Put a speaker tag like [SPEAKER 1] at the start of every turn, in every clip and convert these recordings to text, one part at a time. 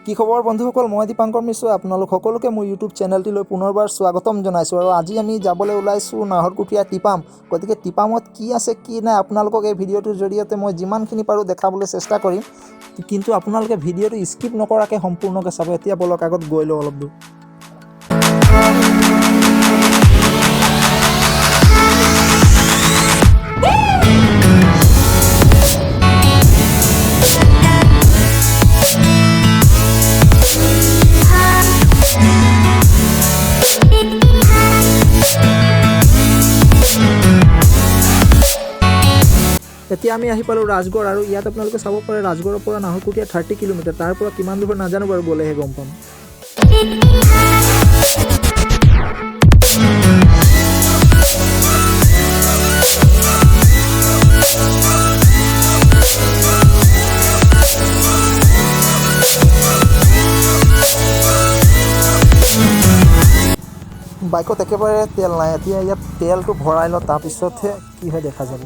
[SPEAKER 1] কি খবৰ বন্ধুসকল, মই দীপাংকৰ মিশ্ৰ আপোনালোক সকলোকে মোৰ ইউটিউব চেনেলটিলৈ পুনৰবাৰ স্বাগতম জনাইছোঁ। আৰু আজি আমি যাবলৈ ওলাইছোঁ নাহৰকটীয়া টিপাম। গতিকে টিপামত কি আছে কি নাই আপোনালোকক এই ভিডিঅ'টোৰ জৰিয়তে মই যিমানখিনি পাৰোঁ দেখাবলৈ চেষ্টা কৰিম, কিন্তু আপোনালোকে ভিডিঅ'টো স্কিপ নকৰাকৈ সম্পূৰ্ণকৈ চাব। এতিয়া বলক আগত গৈ লওঁ অলপ দূৰ। এতিয়া আমি আহি পালোঁ ৰাজগড়, আৰু ইয়াত আপোনালোকে চাব পাৰে ৰাজগড়ৰ পৰা নাহৰকটীয়া 30 কিলোমিটাৰ। তাৰ পৰা কিমান দূৰ নাজানো বাৰু, গ'লেহে গম পাম। বাইকত একেবাৰে তেল নাই। এতিয়া ইয়াত তেলটো ভৰাই লওঁ, তাৰপিছতহে কি হয় দেখা যাব।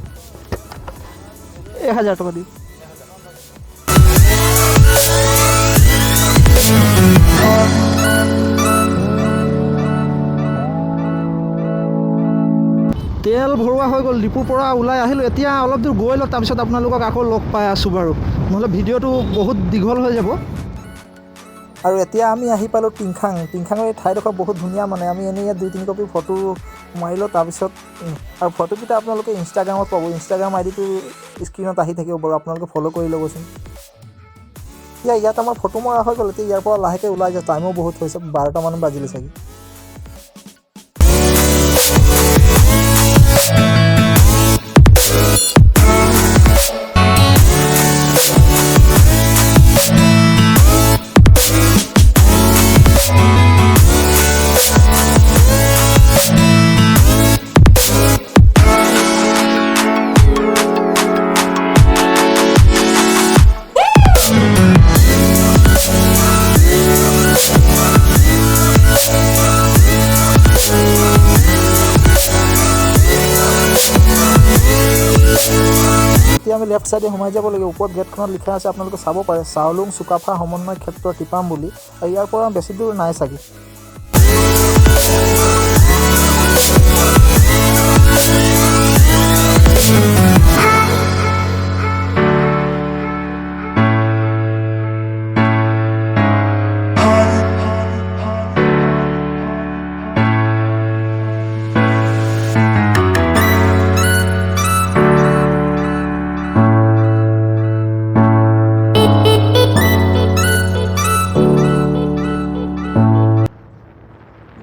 [SPEAKER 1] 1000 টকা দি তেল ভৰোৱা হৈ গ'ল। ডিপুৰ পৰা ওলাই আহিলোঁ। এতিয়া অলপ দূৰ গৈ লওঁ, তাৰপিছত আপোনালোকক আকৌ লগ পাই আছোঁ বাৰু, নহ'লে ভিডিঅ'টো বহুত দীঘল হৈ যাব। আৰু এতিয়া আমি আহি পালোঁ টিংখাঙৰ এই ঠাইডোখৰ বহুত ধুনীয়া। মানে আমি এনেই ইয়াত 2-3 কপি ফটো মাৰিলোঁ। তাৰপিছত আৰু ফটোকেইটা আপোনালোকে ইনষ্টাগ্ৰামত পাব। ইনষ্টাগ্ৰাম আইডিটো স্ক্ৰীণত আহি থাকিব বাৰু, আপোনালোকে ফ'ল' কৰি ল'বচোন। ইয়াত আমাৰ ফটো মৰা হৈ গ'ল। এতিয়া ইয়াৰ পৰা লাহেকৈ ওলাই যায়। টাইমো বহুত হৈছে, 12টামান বাজিলে চাগে। এতিয়া আমি লেফ্ট ছাইডে সোমাই যাব লাগে। ওপৰত গেটখনত লিখা আছে, আপোনালোকে চাব পাৰে, চাউলুং চুকাফা সমন্বয় ক্ষেত্ৰ টিপাম বুলি। আৰু ইয়াৰ পৰা বেছি দূৰ নাই চাগে।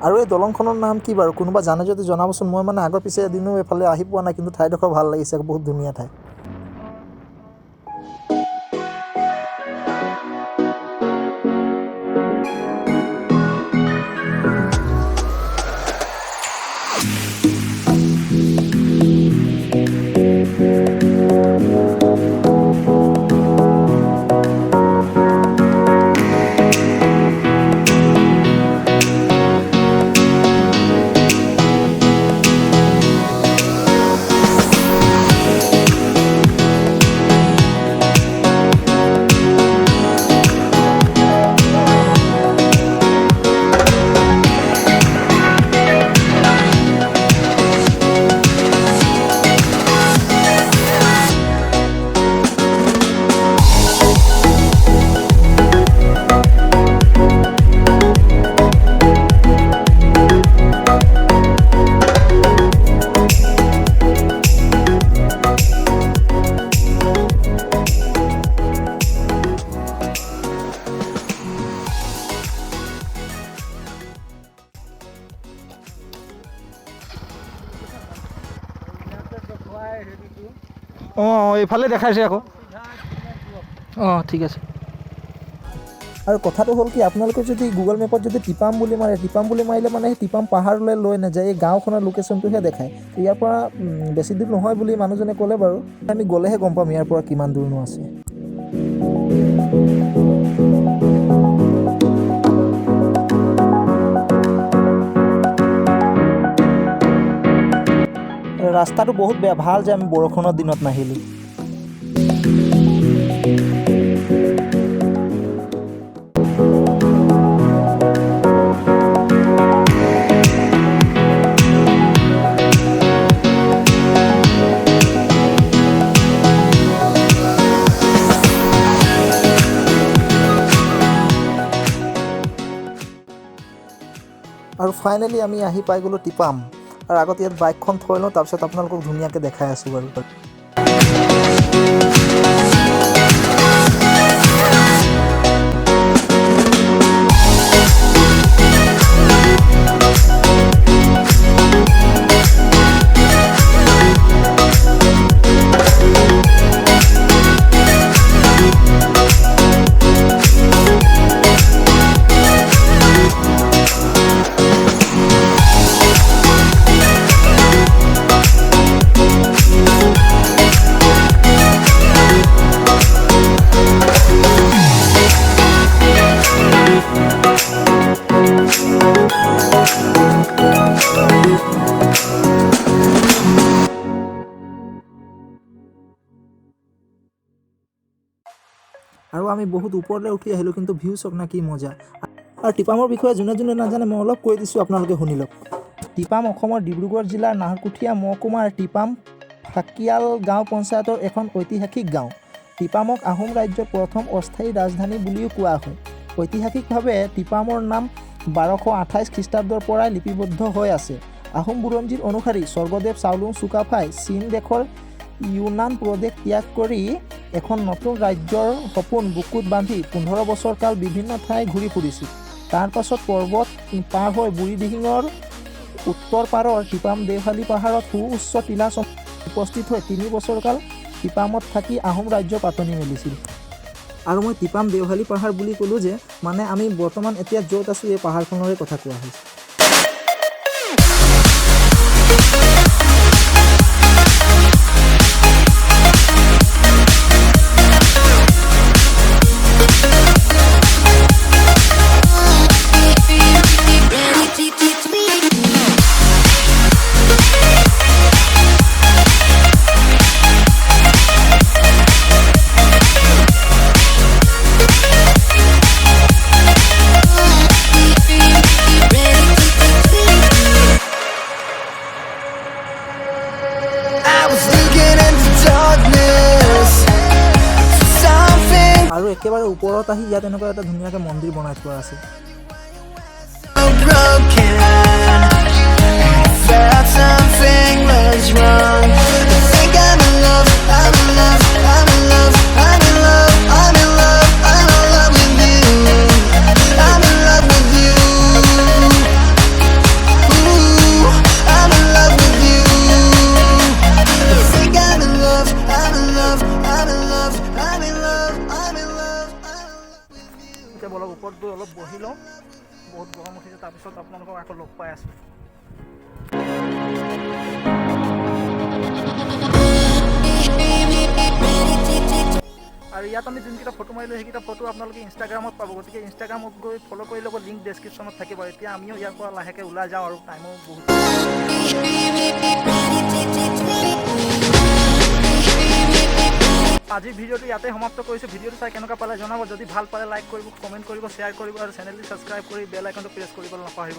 [SPEAKER 1] আৰু এই দলংখনৰ নাম কি বাৰু, কোনোবা জানে যদি জনাবচোন। মই মানে আগৰ পিছে এদিনো এইফালে আহি পোৱা নাই, কিন্তু ঠাইডোখৰ ভাল লাগিছে, বহুত ধুনীয়া ঠাই। এইফালে দেখাইছে আকৌ। ঠিক আছে। আৰু কথাটো হ'ল কি, আপোনালোকে যদি গুগল মেপত যদি টিপাম বুলি মাৰিলে মানে সেই টিপাম পাহাৰলৈ লৈ নাযায়, এই গাঁওখনৰ লোকেশ্যনটোহে দেখায়। ইয়াৰ পৰা বেছি দূৰ নহয় বুলি মানুহজনে ক'লে বাৰু। আমি গ'লেহে গম পাম ইয়াৰ পৰা কিমান দূৰনো আছে। ৰাস্তাটো বহুত বেয়া, ভাল যে আমি বৰষুণৰ দিনত নাহিলোঁ। ফাইনেলি আমি আহি পাই গ'লোঁ টিপাম। আৰু আগত ইয়াত বাইকখন থৈ লওঁ, তাৰপিছত আপোনালোকক ধুনীয়াকৈ দেখাই আছোঁ বাৰু। আৰু আমি বহুত ওপৰলৈ উঠি আহিলোঁ, কিন্তু ভিউ চাওক না কি মজা। আৰু টিপামৰ বিষয়ে যোনে যোনে নাজানে মই অলপ কৈ দিছোঁ, আপোনালোকে শুনি লওক। টিপাম অসমৰ ডিব্ৰুগড় জিলাৰ নাহৰকটীয়া মহকুমাৰ টিপাম ফাকিয়াল গাঁও পঞ্চায়তৰ এখন ঐতিহাসিক গাঁও। টিপামক আহোম ৰাজ্যৰ প্ৰথম অস্থায়ী ৰাজধানী বুলিও কোৱা হয়। ঐতিহাসিকভাৱে টিপামৰ নাম 1228 খ্ৰীষ্টাব্দৰ পৰাই লিপিবদ্ধ হৈ আছে। আহোম বুৰঞ্জীৰ অনুসৰি স্বৰ্গদেৱ চাওলুং চুকাফাই চীন দেশৰ ইউনান প্ৰদেশ ত্যাগ কৰি এখন নতুন ৰাজ্যৰ সপোন বুকুত বান্ধি 15 বছৰ কাল বিভিন্ন ঠাই ঘূৰি ফুৰিছিল। তাৰ পাছত পৰ্বত পাৰ হৈ বুঢ়ীদিহিঙৰ উত্তৰ পাৰৰ টিপাম দেওশালী পাহাৰত সুউচ্চ টিলা উপস্থিত হৈ 3 বছৰ কাল টিপামত থাকি আহোম ৰাজ্য পাতনি মেলিছিল। আৰু মই টিপাম দেওশালী পাহাৰ বুলি ক'লোঁ যে, মানে আমি বৰ্তমান এতিয়া য'ত আছোঁ এই পাহাৰখনৰে কথা কোৱা হৈছে। আৰু একেবাৰে ওপৰত আহি ইয়াত এনেকুৱা এটা ধুনীয়াকৈ মন্দিৰ বনাই থোৱা আছে। এতিয়া বলক ওপৰত গৈ অলপ বহি লওঁ, বহুত গৰম উঠিছে, তাৰপিছত আপোনালোকক আকৌ লগ পাই আছোঁ। আৰু ইয়াত আমি যোনকেইটা ফটো মাৰিলোঁ সেইকেইটা ফটো আপোনালোকে ইনষ্টাগ্ৰামত পাব, গতিকে ইনষ্টাগ্ৰামত গৈ ফ'ল' কৰি ল'ব, লিংক ডেছক্ৰিপশ্যনত থাকিব। এতিয়া আমিও ইয়াৰ পৰা লাহেকৈ ওলাই যাওঁ আৰু টাইমো বহুত। আজিৰ ভিডিঅ'টো ইয়াতে সমাপ্ত কৰিছোঁ। ভিডিঅ'টো চাই কেনেকুৱা পালে জনাব। যদি ভাল পালে লাইক কৰিব, কমেণ্ট কৰিব, শ্বেয়াৰ কৰিব আৰু চেনেলটো ছাবস্ক্ৰাইব কৰি বেল আইকনটো প্ৰেছ কৰিবলৈ নাপাহৰিব।